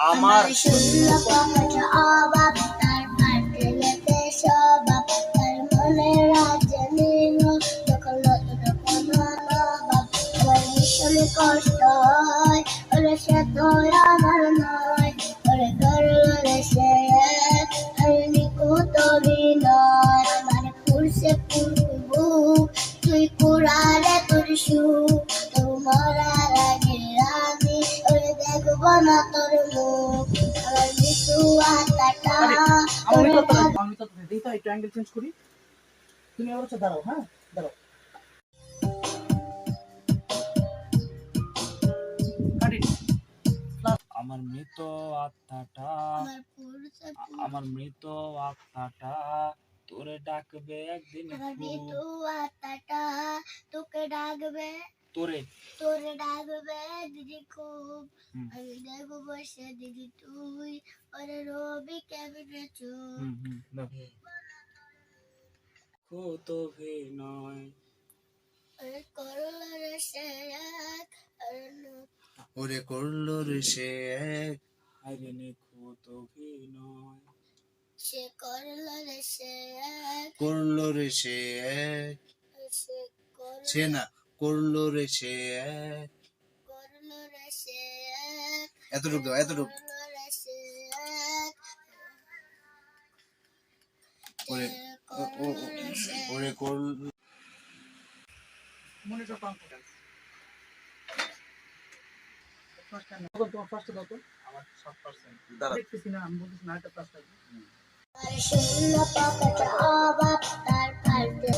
আমার শূন্য পকেট অভাব, তার ফাটে লেগে স্বভাব, তার মনে রাজ্যে নীল যখন নতুন কোনো নবাব। আমার ভীষণ কষ্ট হয়, ওরে সে তো আমার নয়, ওরে করলো রে সে এক আর নিখুঁত অভিনয়। আমার পুরুষে বুক, তুই কুড়ালে তোর সুখ, তবু মরার আগে আমি ওরে দেখবো না তোর মুখ। আমার মৃত্যু আত্মাটা আমি তো দিই তো একটু অ্যাঙ্গেল চেঞ্জ করি। তুমি আবার হচ্ছে দাঁড়াও, হ্যাঁ দাঁড়াও। আমার মৃত আত্মাটা আমার পুরুষে আমার মৃত আত্মাটা তোরে ডাকবে একদিন আমার খুব। মৃত্যু আত্মাটা তোকে ডাকবে, তোরে তোরে ডাকবে দিদি খুব। হুম। আমি দেখবো বসে দিদি তুই ওরে রবি কেমনে চুপ। দাও। খুত অভিনয় ওরে করলো রে সে এক ওরে করলো রে সে এক আরে নিখুঁত অভিনয় সে করলো রে সে এক করলো রে সে এক সে সে না করলো রে সে এক করলো রে সে এক এতটুকু দাও, এতটুকু। করলো রে সে এক ওরে করলো রে সে ওরে করলো মনিটর পাম্প তোমার ফার্স্টে দাও তো। আমার 7% দাঁড়া দেখতেছি না, আমি বলতেছি না, একটা প্লাস থাকবে। আর শূন্য পকেট অভাব, তার ফাটে